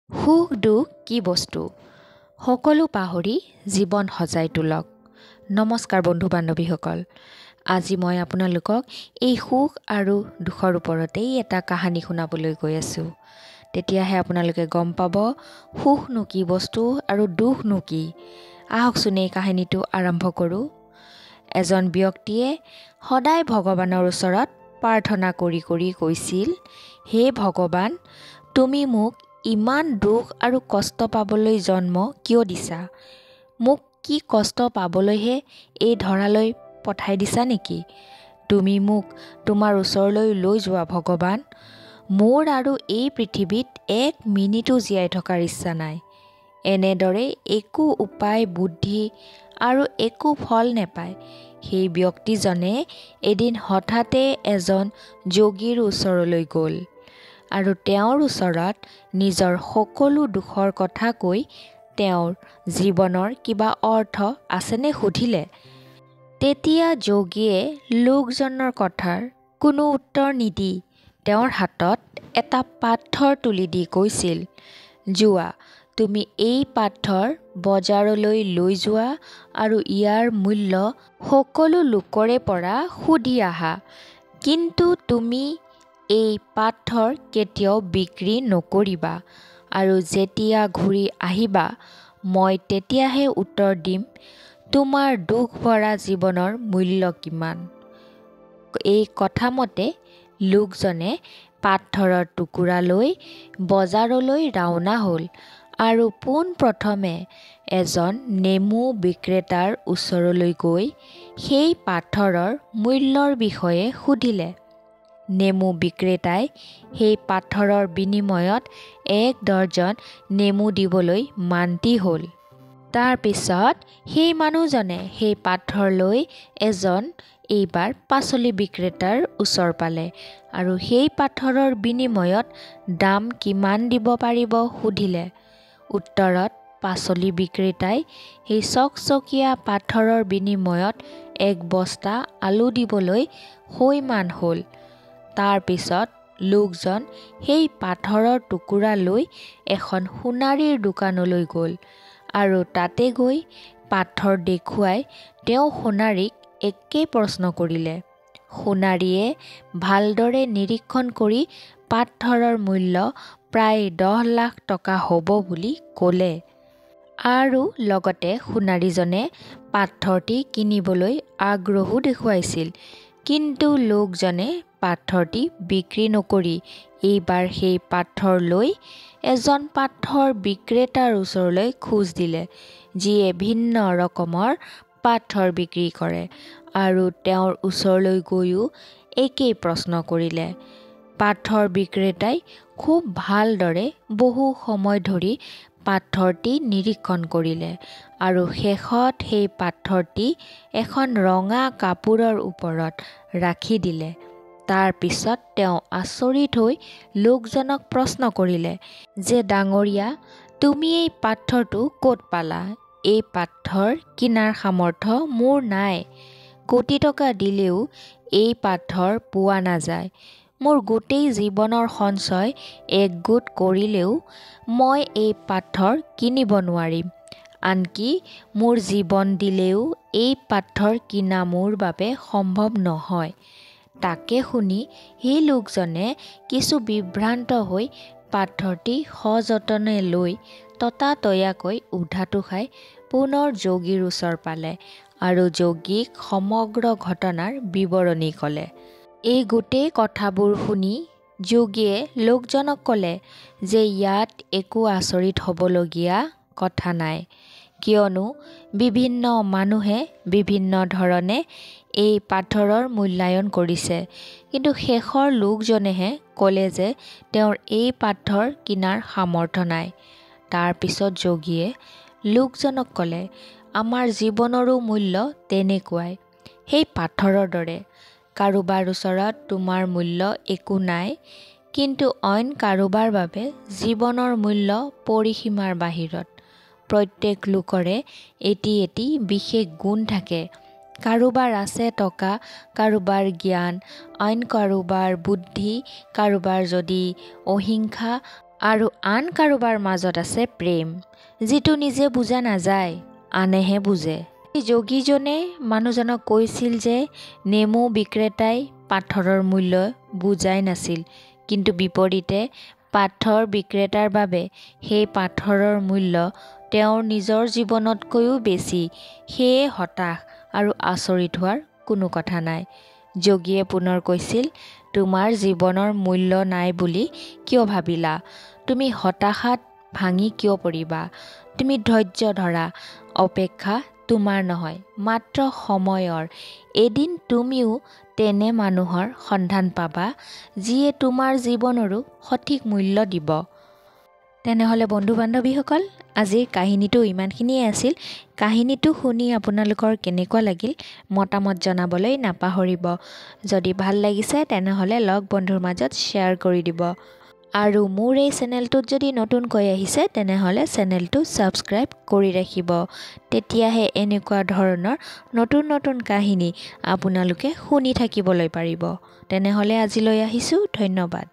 সুখ দুখ কি বস্তু সকলো পাহৰি জীৱন সজাই তোলক। নমস্কাৰ বন্ধু বান্ধৱীসকল, আজি মই আপোনালোকক এই সুখ আৰু দুখৰ ওপৰতেই এটা কাহিনী শুনাবলৈ গৈ আছোঁ। তেতিয়াহে আপোনালোকে গম পাব সুখনো কি বস্তু আৰু দুখনো কি। আহকচোন এই কাহিনীটো আৰম্ভ কৰোঁ। এজন ব্যক্তিয়ে সদায় ভগৱানৰ ওচৰত প্ৰাৰ্থনা কৰি কৰি কৈছিল, হে ভগৱান, তুমি মোক ইমান দুখ আৰু কষ্ট পাবলৈ জন্ম কিয় দিছা? মোক কি কষ্ট পাবলৈহে এই ধৰালৈ পঠাই দিছা নেকি? তুমি মোক তোমাৰ ওচৰলৈ লৈ যোৱা ভগৱান। মোৰ আৰু এই পৃথিৱীত এক মিনিটো জীয়াই থকাৰ ইচ্ছা নাই। এনেদৰে একো উপায় বুদ্ধি আৰু একো ফল নেপায় সেই ব্যক্তিজনে এদিন হঠাতে এজন যোগীৰ ওচৰলৈ গ'ল আৰু তেওঁৰ ওচৰত নিজৰ সকলো দুখৰ কথা কৈ তেওঁৰ জীৱনৰ কিবা অৰ্থ আছেনে সুধিলে। তেতিয়া যোগীয়ে লোকজনৰ কথাৰ কোনো উত্তৰ নিদি তেওঁৰ হাতত এটা পাথৰ তুলি দি কৈছিল, যোৱা, তুমি এই পাথৰ বজাৰলৈ লৈ যোৱা আৰু ইয়াৰ মূল্য সকলো লোকৰে পৰা সুধি আহা, কিন্তু তুমি এই পাথৰ কেতিয়াও বিক্ৰী নকৰিবা আৰু যেতিয়া ঘূৰি আহিবা মই তেতিয়াহে উত্তৰ দিম তোমাৰ দুখ ভৰা জীৱনৰ মূল্য কিমান। এই কথামতে লোকজনে পাথৰৰ টুকুৰা লৈ বজাৰলৈ ৰাওনা হ'ল আৰু পোনপ্ৰথমে এজন নেমু বিক্ৰেতাৰ ওচৰলৈ গৈ সেই পাথৰৰ মূল্যৰ বিষয়ে সুধিলে। নেমু বিক্ৰেতাই সেই পাথৰৰ বিনিময়ত 1 ডৰ্জন নেমু দিবলৈ মান্তি হ'ল। তাৰ পিছত সেই মানুহজনে সেই পাথৰ লৈ এজন এইবাৰ পাচলি বিক্ৰেতাৰ ওচৰ পালে আৰু সেই পাথৰৰ বিনিময়ত দাম কিমান দিব পাৰিব সুধিলে। উত্তৰত পাচলি বিক্ৰেতাই সেই চকচকীয়া পাথৰৰ বিনিময়ত 1 বস্তা আলু দিবলৈ সৈমান হ'ল। তাৰ পিছত লোকজন সেই পাথৰৰ টুকুৰা লৈ এখন সোণাৰীৰ দোকানলৈ গ'ল আৰু তাতে গৈ পাথৰ দেখুৱাই তেওঁ সোণাৰীক একে প্ৰশ্ন কৰিলে। সোণাৰীয়ে ভালদৰে নিৰীক্ষণ কৰি পাথৰৰ মূল্য প্ৰায় 10 লাখ টকা হ'ব বুলি ক'লে আৰু লগতে সোণাৰীজনে পাথৰটি কিনিবলৈ আগ্ৰহো দেখুৱাইছিল। কিন্তু লোকজনে পাথৰটি বিক্ৰী নকৰি এইবাৰ সেই পাথৰ লৈ এজন পাথৰ বিক্ৰেতাৰ ওচৰলৈ খোজ দিলে, যিয়ে ভিন্ন ৰকমৰ পাথৰ বিক্ৰী কৰে আৰু তেওঁৰ ওচৰলৈ গৈও একেই প্ৰশ্ন কৰিলে। পাথৰ বিক্ৰেতাই খুব ভালদৰে বহু সময় ধৰি পাথৰটি নিৰীক্ষণ কৰিলে আৰু শেষত সেই পাথৰটি এখন ৰঙা কাপোৰৰ ওপৰত ৰাখি দিলে। তাৰ পিছত তেওঁ আচৰিত হৈ লোকজনক প্ৰশ্ন কৰিলে যে, ডাঙৰীয়া, তুমি এই পাথৰটো ক'ত পালা? এই পাথৰ কিনাৰ সামৰ্থ্য মোৰ নাই। কোটি টকা দিলেও এই পাথৰ পোৱা নাযায়। মোৰ গোটেই জীৱনৰ সঞ্চয় একগোট কৰিলেও মই এই পাথৰ কিনিব নোৱাৰিম। আনকি মোৰ জীৱন দিলেও এই পাথৰ কিনা মোৰ বাবে সম্ভৱ নহয়। তাকে শুনি সেই লোকজনে কিছু বিভ্ৰান্ত হৈ পাথৰটি সযতনে লৈ ততাতৈয়াকৈ উধাটো খাই পুনৰ যোগীৰ ওচৰ পালে আৰু যোগীক সমগ্ৰ ঘটনাৰ বিৱৰণী ক'লে। এই গোটেই কথাবোৰ শুনি যোগীয়ে লোকজনক ক'লে যে ইয়াত একো আচৰিত হ'বলগীয়া কথা নাই, কিয়নো বিভিন্ন মানুহে বিভিন্ন ধৰণে এই পাথৰৰ মূল্যায়ন কৰিছে, কিন্তু শেষৰ লোকজনেহে ক'লে যে তেওঁৰ এই পাথৰ কিনাৰ সামৰ্থ্য নাই। তাৰ পিছত যোগীয়ে লোকজনক ক'লে, আমাৰ জীৱনৰো মূল্য তেনেকুৱাই, সেই পাথৰৰ দৰে। কাৰোবাৰ ওচৰত তোমাৰ মূল্য একো নাই, কিন্তু অইন কাৰোবাৰ বাবে জীৱনৰ মূল্য পৰিসীমাৰ বাহিৰত। প্ৰত্যেক লোকৰে এটি এটি বিশেষ গুণ থাকে। কাৰোবাৰ আছে টকা, কাৰোবাৰ জ্ঞান, অইন কাৰোবাৰ বুদ্ধি, কাৰোবাৰ যদি অহিংসা আৰু আন কাৰোবাৰ মাজত আছে প্ৰেম, যিটো নিজে বুজা নাযায়, আনেহে বুজে। যোগীজনে মানুহজনক কৈছিল যে নেমু বিক্ৰেতাই পাথৰৰ মূল্য বুজাই নাছিল, কিন্তু বিপৰীতে পাথৰ বিক্ৰেতাৰ বাবে সেই পাথৰৰ মূল্য তেওঁৰ নিজৰ জীৱনতকৈও বেছি। সেয়ে হতাশ আৰু আচৰিত হোৱাৰ কোনো কথা নাই। যোগীয়ে পুনৰ কৈছিল, তোমাৰ জীৱনৰ মূল্য নাই বুলি কিয় ভাবিলা? তুমি হতাশাত ভাঙি কিয় পৰিবা? তুমি ধৈৰ্য ধৰা। অপেক্ষা তোমাৰ নহয়, মাত্ৰ সময়ৰ। এদিন তুমিও তেনে মানুহৰ সন্ধান পাবা, যিয়ে তোমাৰ জীৱনৰো সঠিক মূল্য দিব। তেনেহ'লে বন্ধু বান্ধৱীসকল, আজিৰ কাহিনীটো ইমানখিনিয়ে আছিল। কাহিনীটো শুনি আপোনালোকৰ কেনেকুৱা লাগিল মতামত জনাবলৈ নাপাহৰিব। যদি ভাল লাগিছে তেনেহ'লে লগ বন্ধুৰ মাজত শ্বেয়াৰ কৰি দিব। আৰু মোৰ এই চেনেলটোত যদি নতুনকৈ আহিছে তেনেহ'লে চেনেলটো ছাবস্ক্ৰাইব কৰি ৰাখিব। তেতিয়াহে এনেকুৱা ধৰণৰ নতুন নতুন কাহিনী আপোনালোকে শুনি থাকিবলৈ পাৰিব। তেনেহ'লে আজিলৈ আহিছোঁ, ধন্যবাদ।